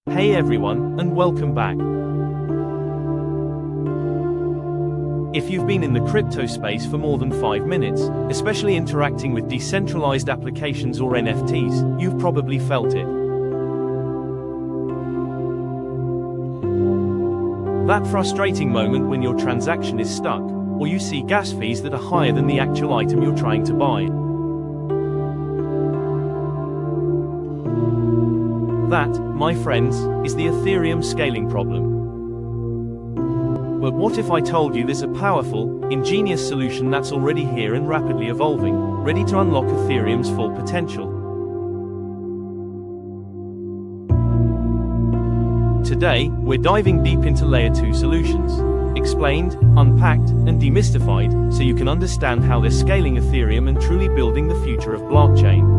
Hey everyone, and welcome back. If you've been in the crypto space for more than 5 minutes, especially interacting with decentralized applications or NFTs, you've probably felt it. That frustrating moment when your transaction is stuck, or you see gas fees that are higher than the actual item you're trying to buy. That, my friends, is the Ethereum scaling problem. But what if I told you there's a powerful, ingenious solution that's already here and rapidly evolving, ready to unlock Ethereum's full potential? Today, we're diving deep into Layer 2 solutions, explained, unpacked, and demystified, so you can understand how they're scaling Ethereum and truly building the future of blockchain.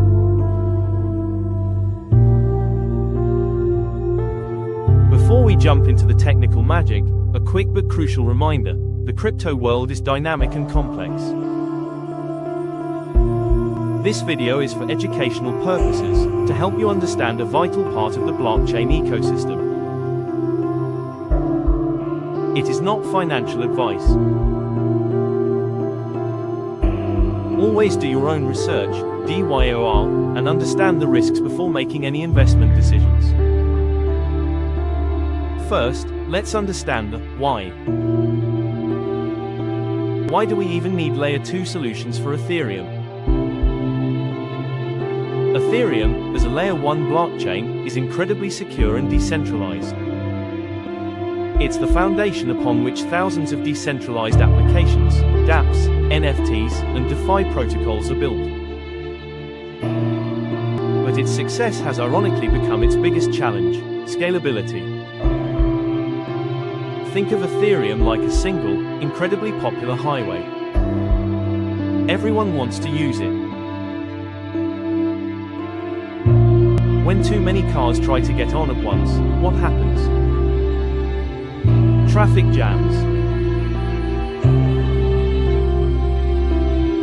Before we jump into the technical magic, a quick but crucial reminder: the crypto world is dynamic and complex. This video is for educational purposes, to help you understand a vital part of the blockchain ecosystem. It is not financial advice. Always do your own research, DYOR, and understand the risks before making any investment decisions. First, let's understand the why. Why do we even need Layer 2 solutions for Ethereum? Ethereum, as a Layer 1 blockchain, is incredibly secure and decentralized. It's the foundation upon which thousands of decentralized applications, dApps, NFTs, and DeFi protocols are built. But its success has ironically become its biggest challenge: scalability. Think of Ethereum like a single, incredibly popular highway. Everyone wants to use it. When too many cars try to get on at once, what happens? Traffic jams.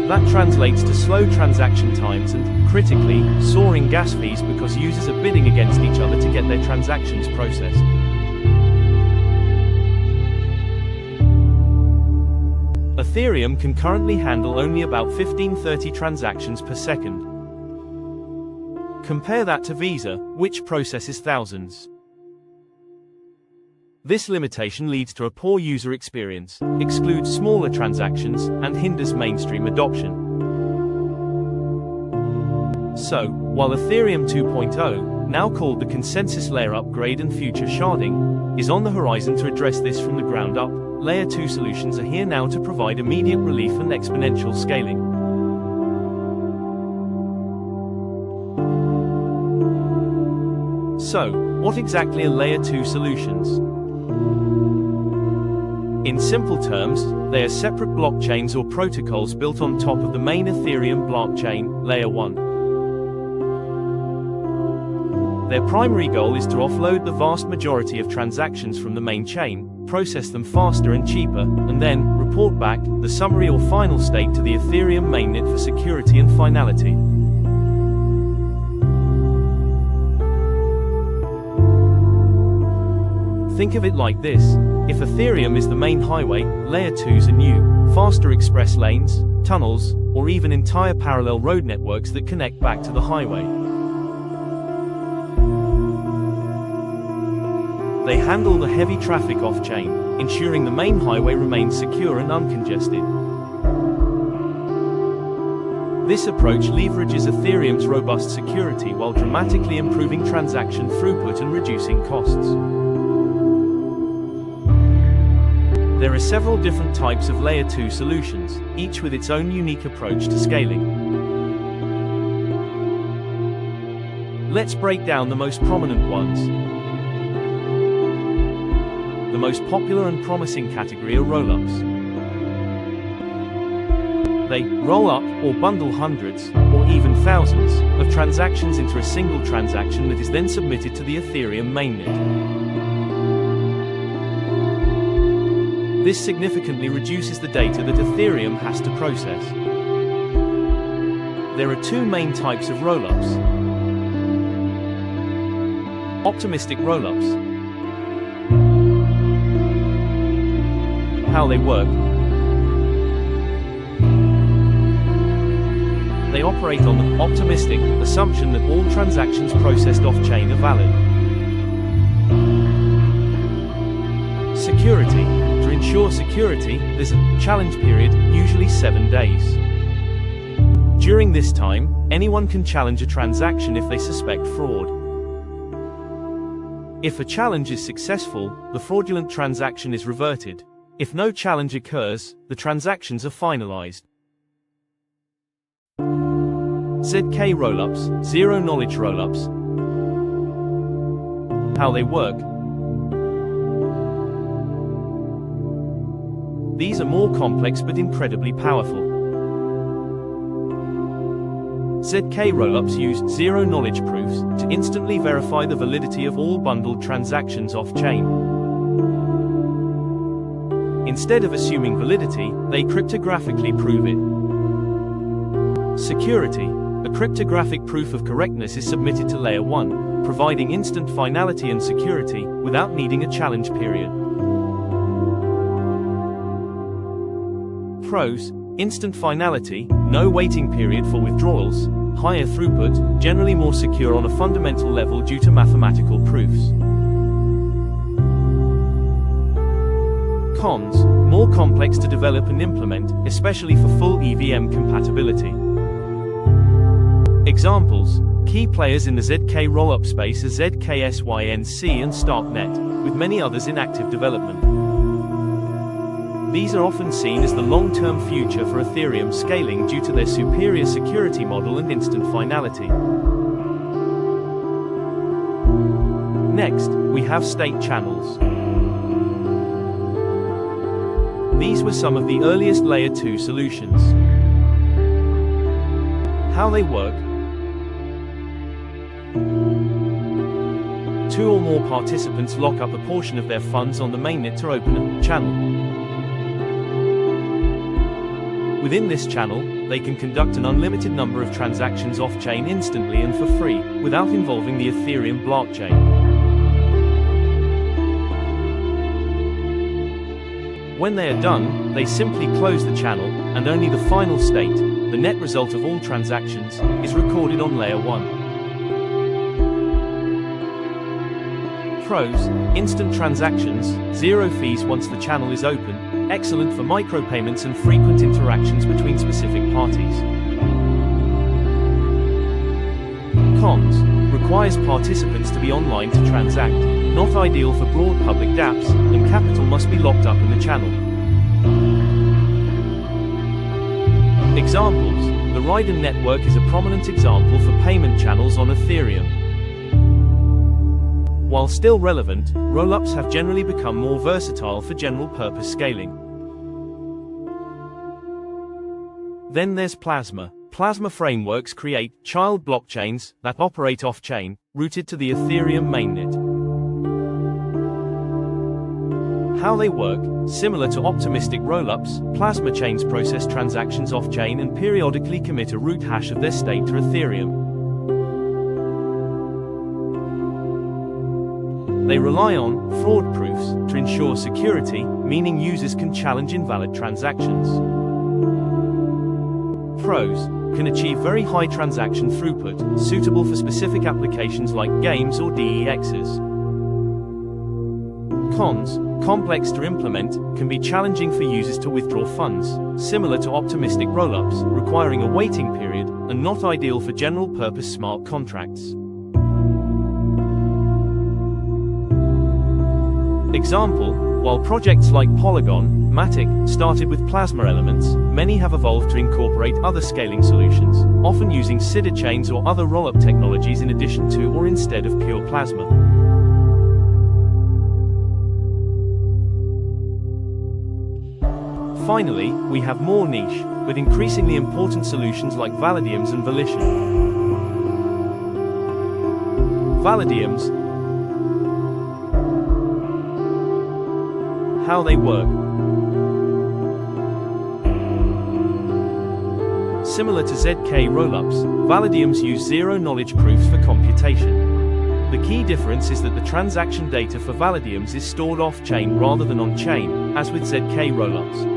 That translates to slow transaction times and, critically, soaring gas fees because users are bidding against each other to get their transactions processed. Ethereum can currently handle only about 15-30 transactions per second. Compare that to Visa, which processes thousands. This limitation leads to a poor user experience, excludes smaller transactions, and hinders mainstream adoption. So, while Ethereum 2.0, now called the consensus layer upgrade and future sharding, is on the horizon to address this from the ground up, Layer 2 solutions are here now to provide immediate relief and exponential scaling. So, what exactly are Layer 2 solutions? In simple terms, they are separate blockchains or protocols built on top of the main Ethereum blockchain, Layer 1. Their primary goal is to offload the vast majority of transactions from the main chain, process them faster and cheaper, and then report back the summary or final state to the Ethereum mainnet for security and finality. Think of it like this: if Ethereum is the main highway, Layer 2s are new, faster express lanes, tunnels, or even entire parallel road networks that connect back to the highway. They handle the heavy traffic off-chain, ensuring the main highway remains secure and uncongested. This approach leverages Ethereum's robust security while dramatically improving transaction throughput and reducing costs. There are several different types of Layer 2 solutions, each with its own unique approach to scaling. Let's break down the most prominent ones. The most popular and promising category are rollups. They roll up or bundle hundreds, or even thousands, of transactions into a single transaction that is then submitted to the Ethereum mainnet. This significantly reduces the data that Ethereum has to process. There are two main types of rollups: Optimistic Rollups. How they work. They operate on the optimistic assumption that all transactions processed off-chain are valid. Security. To ensure security, there's a challenge period, usually 7 days. During this time, anyone can challenge a transaction if they suspect fraud. If a challenge is successful, the fraudulent transaction is reverted. If no challenge occurs, the transactions are finalized. ZK Rollups, Zero-Knowledge Rollups. How they work. These are more complex but incredibly powerful. ZK Rollups use zero-knowledge proofs to instantly verify the validity of all bundled transactions off-chain. Instead of assuming validity, they cryptographically prove it. Security. A cryptographic proof of correctness is submitted to Layer 1, providing instant finality and security, without needing a challenge period. Pros: instant finality, no waiting period for withdrawals, higher throughput, generally more secure on a fundamental level due to mathematical proofs. Cons: more complex to develop and implement, especially for full EVM compatibility. Examples: key players in the ZK rollup space are ZKSYNC and Starknet, with many others in active development. These are often seen as the long-term future for Ethereum scaling due to their superior security model and instant finality. Next, we have state channels. These were some of the earliest Layer 2 solutions. How they work. Two or more participants lock up a portion of their funds on the mainnet to open a channel. Within this channel, they can conduct an unlimited number of transactions off-chain instantly and for free, without involving the Ethereum blockchain. When they are done, they simply close the channel, and only the final state, the net result of all transactions, is recorded on Layer 1. Pros: instant transactions, zero fees once the channel is open, excellent for micropayments and frequent interactions between specific parties. Cons: requires participants to be online to transact, not ideal for broad public dApps, and capital must be locked up in the channel. Examples: the Raiden network is a prominent example for payment channels on Ethereum. While still relevant, rollups have generally become more versatile for general-purpose scaling. Then there's Plasma. Plasma frameworks create child blockchains that operate off-chain, rooted to the Ethereum mainnet. How they work. Similar to optimistic rollups, Plasma chains process transactions off-chain and periodically commit a root hash of their state to Ethereum. They rely on fraud proofs to ensure security, meaning users can challenge invalid transactions. Pros: can achieve very high transaction throughput, suitable for specific applications like games or DEXs. Cons: complex to implement, can be challenging for users to withdraw funds, similar to optimistic rollups, requiring a waiting period, and not ideal for general-purpose smart contracts. Example: while projects like Polygon, Matic, started with Plasma elements, many have evolved to incorporate other scaling solutions, often using CIDR chains or other rollup technologies in addition to or instead of pure Plasma. Finally, we have more niche, but increasingly important solutions like Validiums and Volition. Validiums. How they work. Similar to ZK rollups, Validiums use zero-knowledge proofs for computation. The key difference is that the transaction data for validiums is stored off-chain rather than on-chain, as with ZK Rollups.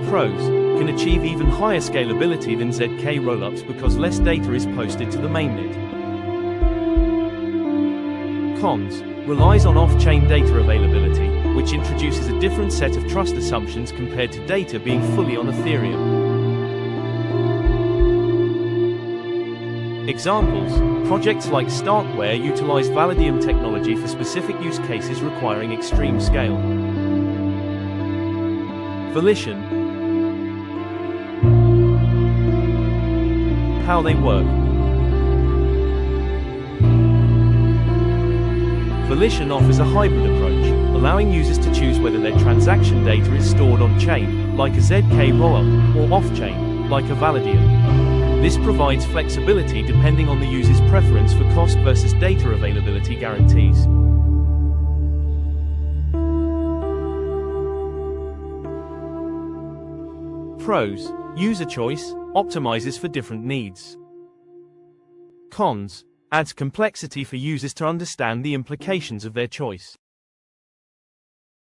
Pros: can achieve even higher scalability than ZK Rollups because less data is posted to the mainnet. Cons: relies on off-chain data availability, which introduces a different set of trust assumptions compared to data being fully on Ethereum. Examples: projects like Starkware utilize Validium technology for specific use cases requiring extreme scale. Volition. How they work. Volition offers a hybrid approach, allowing users to choose whether their transaction data is stored on-chain, like a ZK rollup, or off-chain, like a Validium. This provides flexibility depending on the user's preference for cost versus data availability guarantees. Pros: user choice, optimizes for different needs. Cons: adds complexity for users to understand the implications of their choice.